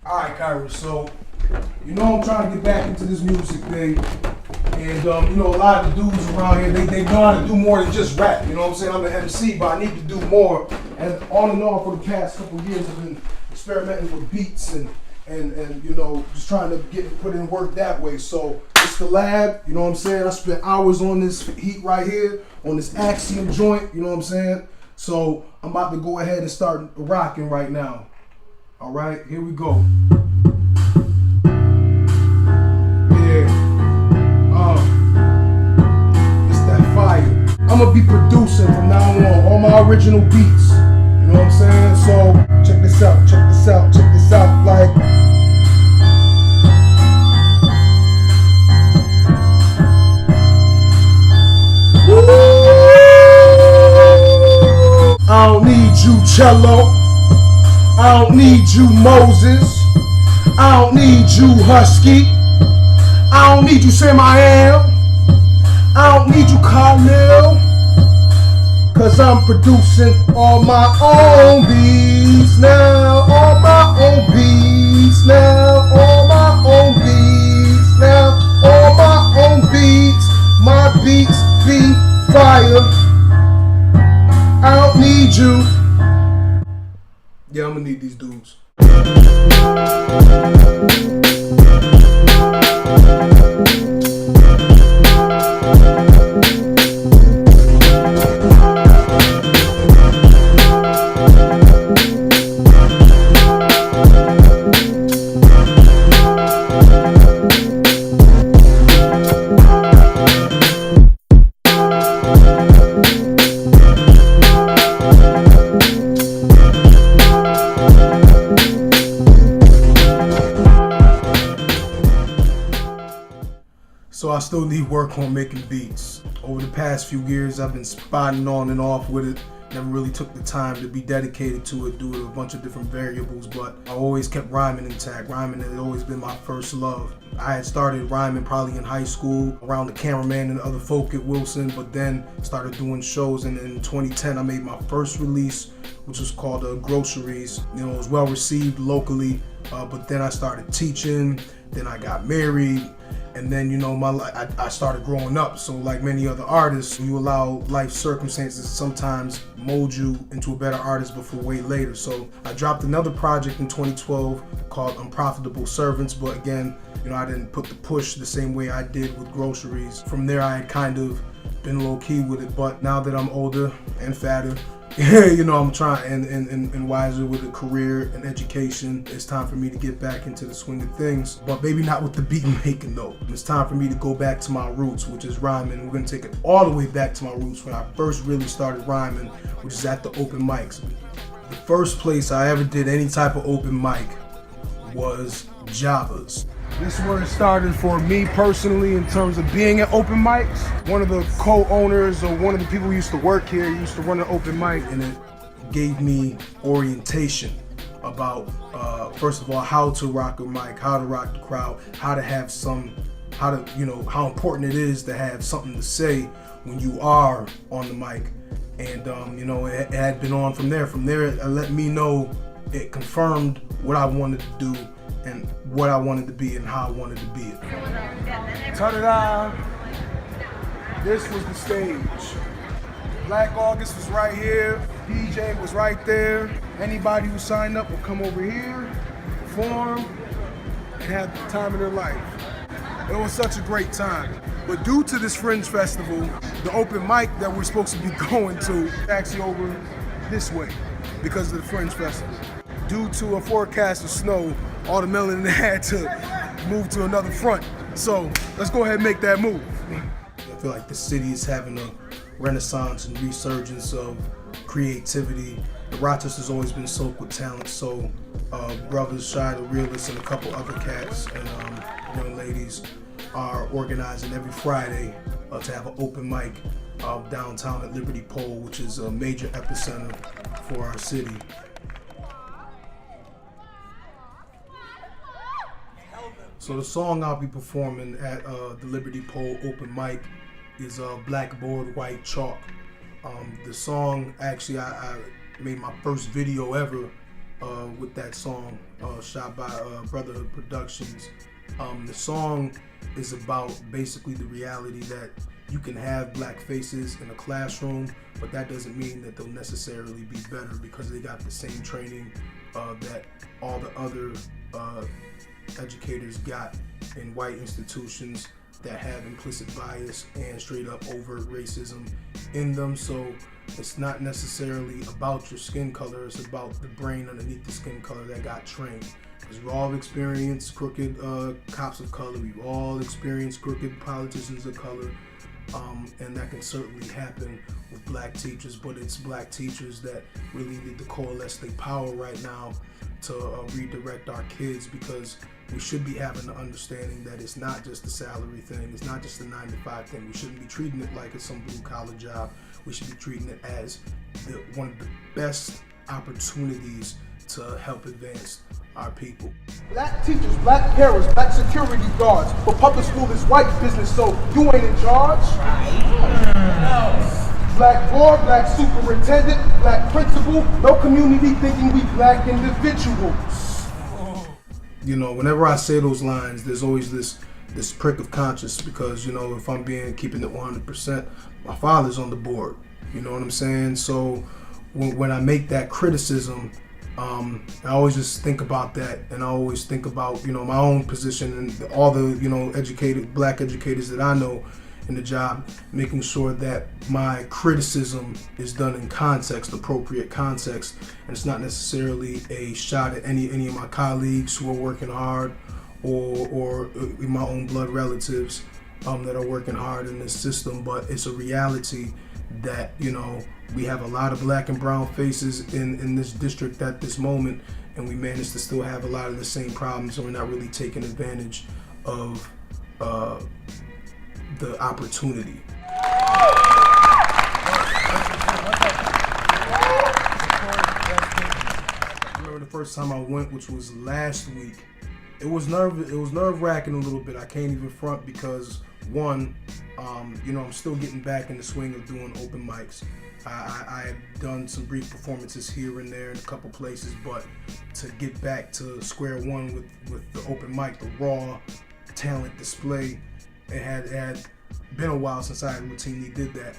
Alright, Kyra, so, I'm trying to get back into this music thing. And, a lot of the dudes around here, they know how to do more than just rap. You know what I'm saying? I'm an MC, but I need to do more. And on and off for the past couple of years, I've been experimenting with beats and just trying to put in work that way. So, it's the lab, you know what I'm saying? I spent hours on this heat right here, on this Axiom joint, you know what I'm saying? So, I'm about to go ahead and start rocking right now. All right, here we go. Yeah, it's that fire. I'ma be producing from now on all my original beats. You know what I'm saying? So check this out, check this out, check this out. Like, I don't need you, cello. I don't need you, Moses. I don't need you, Husky. I don't need you, SAM.I.AM. I don't need you, Khalil. Cause I'm producing all my own beats now. All my own beats now. All my own beats now. All my own beats. My beats be fire. I don't need you. Yeah, I'm gonna need these dudes. So I still need work on making beats. Over the past few years, I've been spotting on and off with it. Never really took the time to be dedicated to it due to a bunch of different variables, but I always kept rhyming intact. Rhyming had always been my first love. I had started rhyming probably in high school around the cameraman and other folk at Wilson, but then started doing shows, and in 2010 I made my first release, which was called Groceries. It was well received locally, but then I started teaching, then I got married, and then I started growing up. So like many other artists, you allow life circumstances to sometimes mold you into a better artist before way later. So I dropped another project in 2012 called Unprofitable Servants, but again, I didn't put the push the same way I did with Groceries. From there I had kind of been low key with it, but now that I'm older and fatter, I'm trying and wiser with a career and education, it's time for me to get back into the swing of things, but maybe not with the beat making though. It's time for me to go back to my roots, which is rhyming. We're gonna take it all the way back to my roots when I first really started rhyming, which is at the open mics. The first place I ever did any type of open mic was Java's. This is where it started for me personally in terms of being at open mics. One of the co-owners or one of the people who used to work here used to run an open mic, and it gave me orientation about, first of all, how to rock a mic, how to rock the crowd, how important it is to have something to say when you are on the mic. And, it had been on from there. From there, it let me know, it confirmed what I wanted to do and what I wanted to be and how I wanted to be it. Ta-da! This was the stage. Black August was right here. DJ was right there. Anybody who signed up would come over here, perform, and have the time of their life. It was such a great time. But due to this Fringe Festival, the open mic that we're supposed to be going to is actually over this way because of the Fringe Festival. Due to a forecast of snow, all the melanin had to move to another front. So let's go ahead and make that move. I feel like the city is having a renaissance and resurgence of creativity. Rochester's always been soaked with talent, so brothers, Shy the Realist, and a couple other cats and young ladies are organizing every Friday to have an open mic downtown at Liberty Pole, which is a major epicenter for our city. So the song I'll be performing at the Liberty Pole open mic is Blackboard White Chalk. The song, actually, I made my first video ever with that song, shot by Brotherhood Productions. The song is about basically the reality that you can have black faces in a classroom, but that doesn't mean that they'll necessarily be better because they got the same training that all the other educators got in white institutions that have implicit bias and straight up overt racism in them. So it's not necessarily about your skin color, it's about the brain underneath the skin color that got trained. Because we've all experienced crooked cops of color, we've all experienced crooked politicians of color, and that can certainly happen with black teachers, but it's black teachers that really need to coalesce their power right now to redirect our kids, because we should be having the understanding that it's not just a salary thing, it's not just a 9-to-5 thing. We shouldn't be treating it like it's some blue collar job. We should be treating it as one of the best opportunities to help advance our people. Black teachers, black parents, black security guards, but public school is white business, so you ain't in charge. Black board, black superintendent, black principal, no community thinking we black individuals. You know, whenever I say those lines, there's always this prick of conscience, because, you know, if I'm keeping it 100%, my father's on the board. You know what I'm saying? So when I make that criticism, I always just think about that, and I always think about, you know, my own position and all the, you know, black educators that I know in the job, making sure that my criticism is done in context, appropriate context, and it's not necessarily a shot at any of my colleagues who are working hard, or my own blood relatives that are working hard in this system, but it's a reality that, you know, we have a lot of black and brown faces in this district at this moment, and we manage to still have a lot of the same problems, and we're not really taking advantage of the opportunity. I remember the first time I went, which was last week. It was nerve-wracking a little bit. I can't even front, because one, you know, I'm still getting back in the swing of doing open mics. I had done some brief performances here and there in a couple places, but to get back to square one with the open mic, the raw talent display, it had been a while since I routinely did that.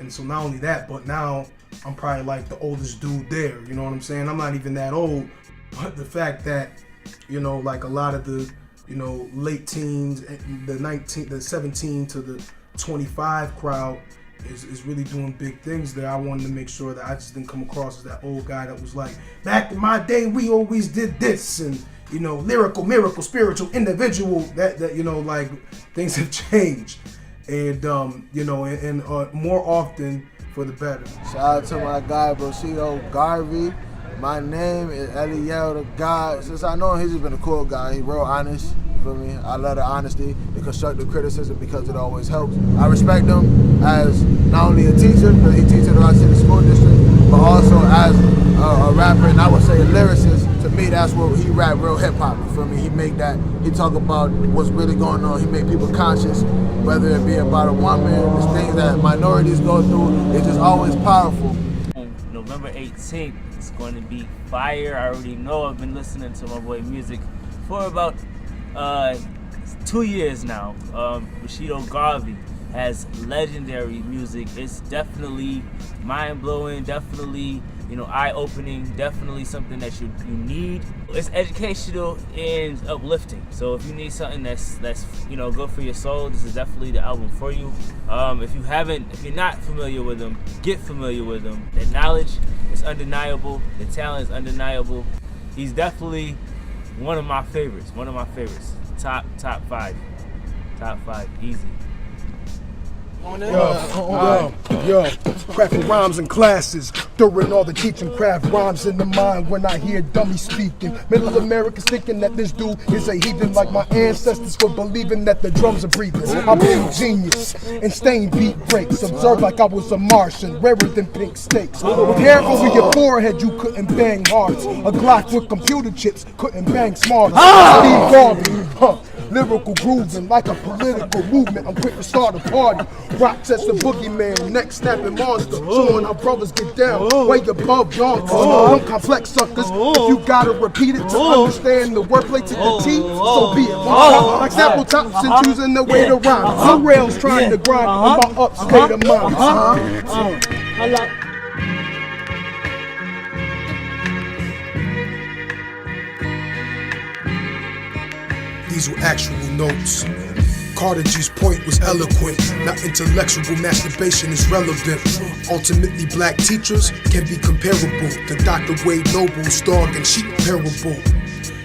And so not only that, but now I'm probably like the oldest dude there, you know what I'm saying? I'm not even that old, but the fact that, you know, like a lot of the, you know, late teens, the 17 to the 25 crowd is really doing big things there. I wanted to make sure that I just didn't come across as that old guy that was like, back in my day, we always did this, and, you know, lyrical, miracle, spiritual, individual, that you know, like, things have changed, and you know, and more often for the better. Shout out to my guy Bushido, Garvey. My name is Eliel the God. Since I know him, he's just been a cool guy. He's real honest. You feel me? I love the honesty, the constructive criticism, because it always helps. I respect him as not only a teacher, because he teaches in the Rock City School District, but also as a rapper, and I would say a lyricist. To me, that's what he rap, real hip hop. You feel me? He make that. He talk about what's really going on. He make people conscious, whether it be about a woman, the things that minorities go through. It's just always powerful. November 18th, it's going to be fire. I already know. I've been listening to my boy music for about 2 years now. Bushido Garvey has legendary music. It's definitely mind-blowing, definitely, you know, eye-opening, definitely something that you need. It's educational and uplifting. So if you need something that's you know, good for your soul, this is definitely the album for you. If you're not familiar with him, get familiar with him. The knowledge is undeniable. The talent is undeniable. He's definitely one of my favorites. Top five, easy. Yo, crafting rhymes in classes during all the teaching, craft rhymes in the mind when I hear dummies speaking. Middle America's thinking that this dude is a heathen, like my ancestors for believing that the drums are breathing. I'm a genius and stain beat breaks. Observe like I was a Martian, rarer than pink steaks. With hair over your forehead, you couldn't bang hearts. A Glock with computer chips couldn't bang smarter. Steve Garvey, lyrical grooving like a political movement. I'm quick to start a party. Rochester boogeyman, neck snapping monster, showing how brothers get down, way above yonkers. Them complex suckers, if you gotta repeat it to understand the wordplay to the T, so be it. Like sample tops and choosing the way to rhyme. No rails trying to grind on my upstate of mind. These were actual notes. Cartridge's point was eloquent. Not intellectual masturbation is relevant. Ultimately, black teachers can be comparable to Dr. Wade Noble's dog and sheep parable.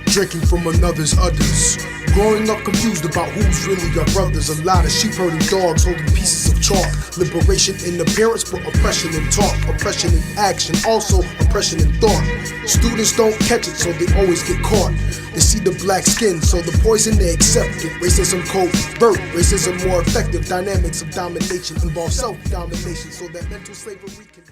Drinking from another's udders. Growing up confused about who's really your brothers. A lot of sheep herding dogs holding pieces of chalk. Liberation in appearance, but oppression in talk. Oppression in action, also oppression in thought. Students don't catch it, so they always get caught. They see the black skin, so the poison they accept it. Racism covert, racism more effective. Dynamics of domination involve self-domination, so that mental slavery can